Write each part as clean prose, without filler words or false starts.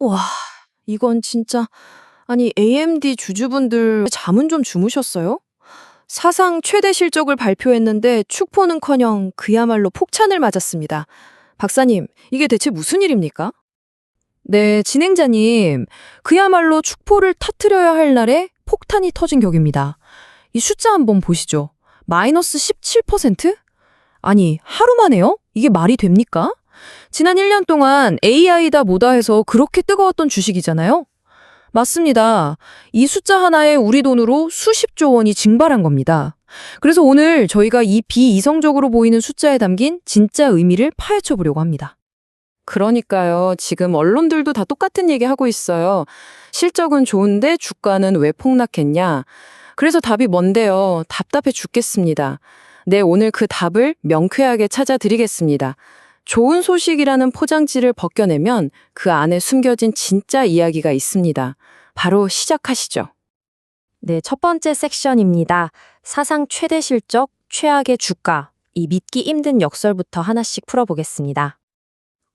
와, 이건 진짜 아니 AMD 주주분들 잠은 좀 주무셨어요? 사상 최대 실적을 발표했는데 축포는커녕 그야말로 폭탄을 맞았습니다. 박사님, 이게 대체 무슨 일입니까? 네, 진행자님. 그야말로 축포를 터뜨려야 할 날에 폭탄이 터진 격입니다. 이 숫자 한번 보시죠. 마이너스 17%? 아니, 하루 만에요? 이게 말이 됩니까? 지난 1년 동안 AI다 뭐다 해서 그렇게 뜨거웠던 주식이잖아요? 맞습니다. 이 숫자 하나에 우리 돈으로 수십조 원이 증발한 겁니다. 그래서 오늘 저희가 이 비이성적으로 보이는 숫자에 담긴 진짜 의미를 파헤쳐 보려고 합니다. 그러니까요. 지금 언론들도 다 똑같은 얘기 하고 있어요. 실적은 좋은데 주가는 왜 폭락했냐? 그래서 답이 뭔데요? 답답해 죽겠습니다. 네, 오늘 그 답을 명쾌하게 찾아드리겠습니다. 좋은 소식이라는 포장지를 벗겨내면 그 안에 숨겨진 진짜 이야기가 있습니다. 바로 시작하시죠. 네, 첫 번째 섹션입니다. 사상 최대 실적, 최악의 주가. 이 믿기 힘든 역설부터 하나씩 풀어보겠습니다.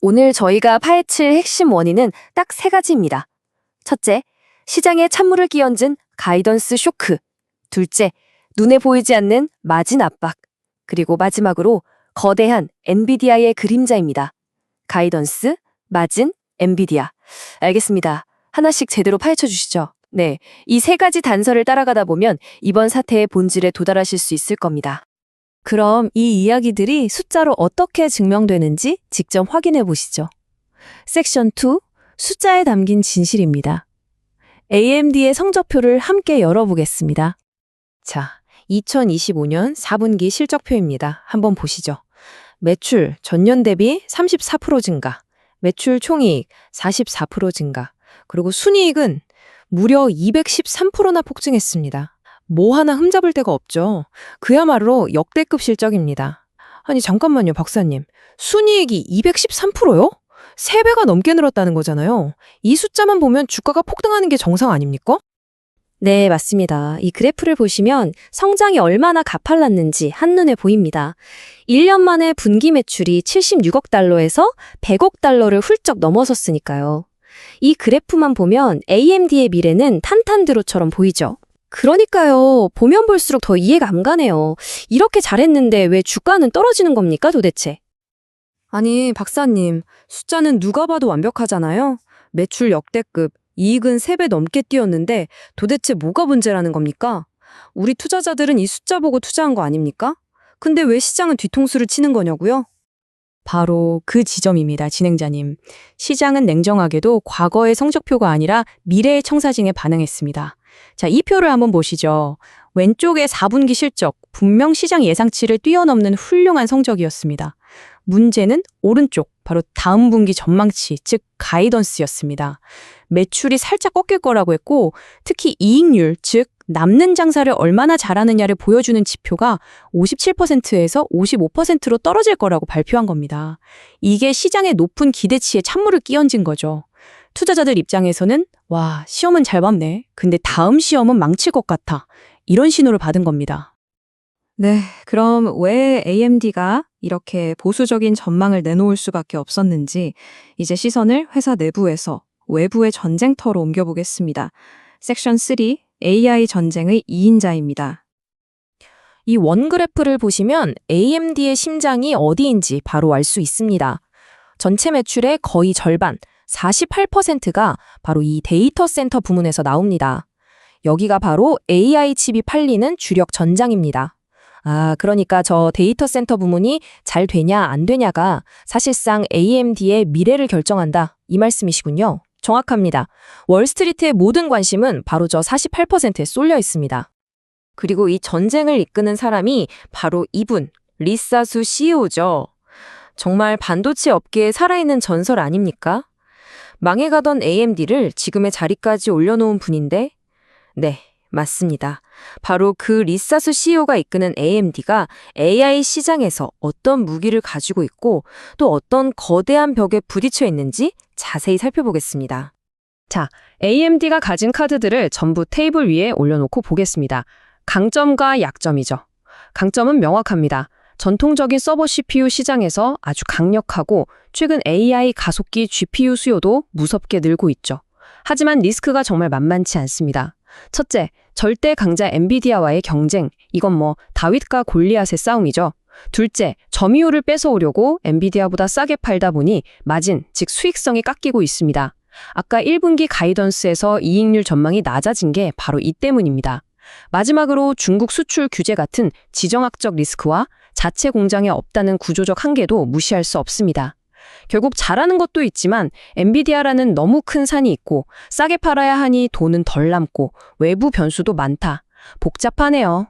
오늘 저희가 파헤칠 핵심 원인은 딱 세 가지입니다. 첫째, 시장에 찬물을 끼얹은 가이던스 쇼크. 둘째, 눈에 보이지 않는 마진 압박. 그리고 마지막으로 거대한 엔비디아의 그림자입니다. 가이던스, 마진, 엔비디아. 알겠습니다. 하나씩 제대로 파헤쳐 주시죠. 네, 이 세 가지 단서를 따라가다 보면 이번 사태의 본질에 도달하실 수 있을 겁니다. 그럼 이 이야기들이 숫자로 어떻게 증명되는지 직접 확인해 보시죠. 섹션 2, 숫자에 담긴 진실입니다. AMD의 성적표를 함께 열어보겠습니다. 자, 2025년 4분기 실적표입니다. 한번 보시죠. 매출 전년 대비 34% 증가, 매출 총이익 44% 증가, 그리고 순이익은 무려 213%나 폭증했습니다. 뭐 하나 흠잡을 데가 없죠. 그야말로 역대급 실적입니다. 아니 잠깐만요, 박사님. 순이익이 213%요? 3배가 넘게 늘었다는 거잖아요. 이 숫자만 보면 주가가 폭등하는 게 정상 아닙니까? 네, 맞습니다. 이 그래프를 보시면 성장이 얼마나 가팔랐는지 한눈에 보입니다. 1년 만에 분기 매출이 76억 달러에서 100억 달러를 훌쩍 넘어섰으니까요. 이 그래프만 보면 AMD의 미래는 탄탄드로처럼 보이죠. 그러니까요. 보면 볼수록 더 이해가 안 가네요. 이렇게 잘했는데 왜 주가는 떨어지는 겁니까, 도대체? 아니, 박사님, 숫자는 누가 봐도 완벽하잖아요. 매출 역대급, 이익은 3배 넘게 뛰었는데 도대체 뭐가 문제라는 겁니까? 우리 투자자들은 이 숫자 보고 투자한 거 아닙니까? 근데 왜 시장은 뒤통수를 치는 거냐고요? 바로 그 지점입니다, 진행자님. 시장은 냉정하게도 과거의 성적표가 아니라 미래의 청사진에 반응했습니다. 자, 이 표를 한번 보시죠. 왼쪽의 4분기 실적, 분명 시장 예상치를 뛰어넘는 훌륭한 성적이었습니다. 문제는 오른쪽, 바로 다음 분기 전망치, 즉 가이던스였습니다. 매출이 살짝 꺾일 거라고 했고, 특히 이익률, 즉 남는 장사를 얼마나 잘하느냐를 보여주는 지표가 57%에서 55%로 떨어질 거라고 발표한 겁니다. 이게 시장의 높은 기대치에 찬물을 끼얹은 거죠. 투자자들 입장에서는 와, 시험은 잘 봤네. 근데 다음 시험은 망칠 것 같아. 이런 신호를 받은 겁니다. 네, 그럼 왜 AMD가 이렇게 보수적인 전망을 내놓을 수밖에 없었는지 이제 시선을 회사 내부에서 외부의 전쟁터로 옮겨보겠습니다. 섹션 3, AI 전쟁의 2인자입니다. 이 원그래프를 보시면 AMD의 심장이 어디인지 바로 알 수 있습니다. 전체 매출의 거의 절반, 48%가 바로 이 데이터 센터 부문에서 나옵니다. 여기가 바로 AI 칩이 팔리는 주력 전장입니다. 아, 그러니까 저 데이터 센터 부문이 잘 되냐 안 되냐가 사실상 AMD의 미래를 결정한다, 이 말씀이시군요. 정확합니다. 월스트리트의 모든 관심은 바로 저 48%에 쏠려 있습니다. 그리고 이 전쟁을 이끄는 사람이 바로 이분, 리사수 CEO죠. 정말 반도체 업계에 살아있는 전설 아닙니까? 망해가던 AMD를 지금의 자리까지 올려놓은 분인데, 네, 맞습니다. 바로 그 리사수 CEO가 이끄는 AMD가 AI 시장에서 어떤 무기를 가지고 있고 또 어떤 거대한 벽에 부딪혀 있는지 자세히 살펴보겠습니다. 자, AMD가 가진 카드들을 전부 테이블 위에 올려놓고 보겠습니다. 강점과 약점이죠. 강점은 명확합니다. 전통적인 서버 CPU 시장에서 아주 강력하고 최근 AI 가속기 GPU 수요도 무섭게 늘고 있죠. 하지만 리스크가 정말 만만치 않습니다. 첫째, 절대 강자 엔비디아와의 경쟁. 이건 뭐 다윗과 골리앗의 싸움이죠. 둘째, 점유율을 뺏어오려고 엔비디아보다 싸게 팔다 보니 마진, 즉 수익성이 깎이고 있습니다. 아까 1분기 가이던스에서 이익률 전망이 낮아진 게 바로 이 때문입니다. 마지막으로 중국 수출 규제 같은 지정학적 리스크와 자체 공장에 없다는 구조적 한계도 무시할 수 없습니다. 결국 잘하는 것도 있지만 엔비디아라는 너무 큰 산이 있고 싸게 팔아야 하니 돈은 덜 남고 외부 변수도 많다. 복잡하네요.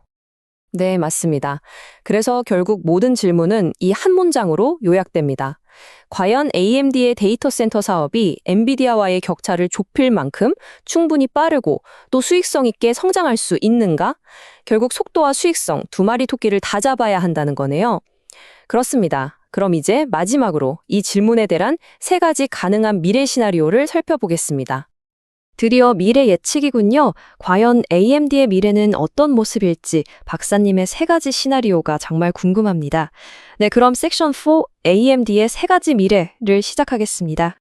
네, 맞습니다. 그래서 결국 모든 질문은 이 한 문장으로 요약됩니다. 과연 AMD의 데이터 센터 사업이 엔비디아와의 격차를 좁힐 만큼 충분히 빠르고 또 수익성 있게 성장할 수 있는가? 결국 속도와 수익성 두 마리 토끼를 다 잡아야 한다는 거네요. 그렇습니다. 그럼 이제 마지막으로 이 질문에 대한 세 가지 가능한 미래 시나리오를 살펴보겠습니다. 드디어 미래 예측이군요. 과연 AMD의 미래는 어떤 모습일지 박사님의 세 가지 시나리오가 정말 궁금합니다. 네, 그럼 섹션 4 AMD의 세 가지 미래를 시작하겠습니다.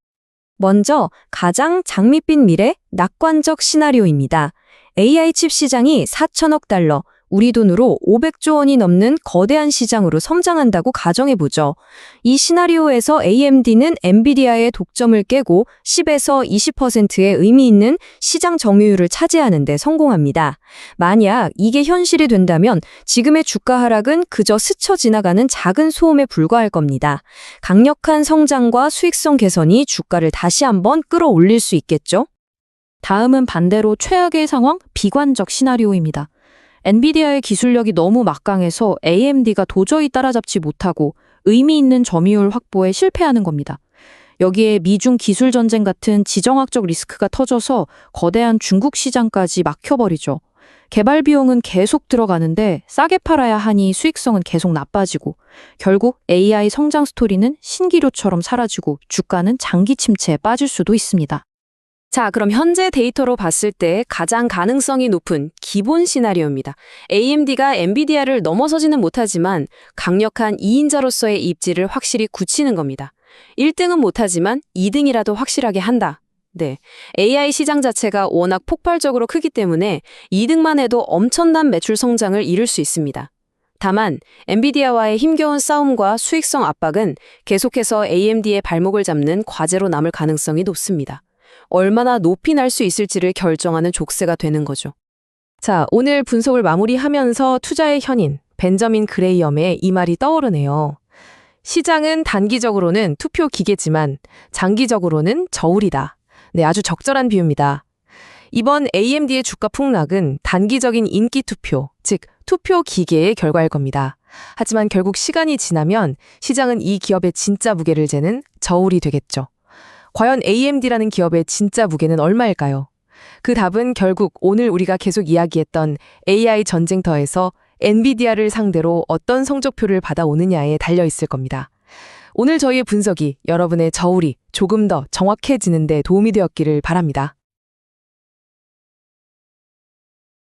먼저 가장 장밋빛 미래, 낙관적 시나리오입니다. AI 칩 시장이 4천억 달러, 우리 돈으로 500조 원이 넘는 거대한 시장으로 성장한다고 가정해보죠. 이 시나리오에서 AMD는 엔비디아의 독점을 깨고 10에서 20%의 의미 있는 시장 점유율을 차지하는 데 성공합니다. 만약 이게 현실이 된다면 지금의 주가 하락은 그저 스쳐 지나가는 작은 소음에 불과할 겁니다. 강력한 성장과 수익성 개선이 주가를 다시 한번 끌어올릴 수 있겠죠? 다음은 반대로 최악의 상황, 비관적 시나리오입니다. 엔비디아의 기술력이 너무 막강해서 AMD가 도저히 따라잡지 못하고 의미 있는 점유율 확보에 실패하는 겁니다. 여기에 미중 기술 전쟁 같은 지정학적 리스크가 터져서 거대한 중국 시장까지 막혀버리죠. 개발 비용은 계속 들어가는데 싸게 팔아야 하니 수익성은 계속 나빠지고 결국 AI 성장 스토리는 신기루처럼 사라지고 주가는 장기 침체에 빠질 수도 있습니다. 자, 그럼 현재 데이터로 봤을 때 가장 가능성이 높은 기본 시나리오입니다. AMD가 엔비디아를 넘어서지는 못하지만 강력한 2인자로서의 입지를 확실히 굳히는 겁니다. 1등은 못하지만 2등이라도 확실하게 한다. 네, AI 시장 자체가 워낙 폭발적으로 크기 때문에 2등만 해도 엄청난 매출 성장을 이룰 수 있습니다. 다만 엔비디아와의 힘겨운 싸움과 수익성 압박은 계속해서 AMD의 발목을 잡는 과제로 남을 가능성이 높습니다. 얼마나 높이 날 수 있을지를 결정하는 족쇄가 되는 거죠. 자, 오늘 분석을 마무리하면서 투자의 현인, 벤저민 그레이엄의 이 말이 떠오르네요. 시장은 단기적으로는 투표 기계지만 장기적으로는 저울이다. 네, 아주 적절한 비유입니다. 이번 AMD의 주가 폭락은 단기적인 인기 투표, 즉 투표 기계의 결과일 겁니다. 하지만 결국 시간이 지나면 시장은 이 기업의 진짜 무게를 재는 저울이 되겠죠. 과연 AMD라는 기업의 진짜 무게는 얼마일까요? 그 답은 결국 오늘 우리가 계속 이야기했던 AI 전쟁터에서 엔비디아를 상대로 어떤 성적표를 받아오느냐에 달려 있을 겁니다. 오늘 저희의 분석이 여러분의 저울이 조금 더 정확해지는 데 도움이 되었기를 바랍니다.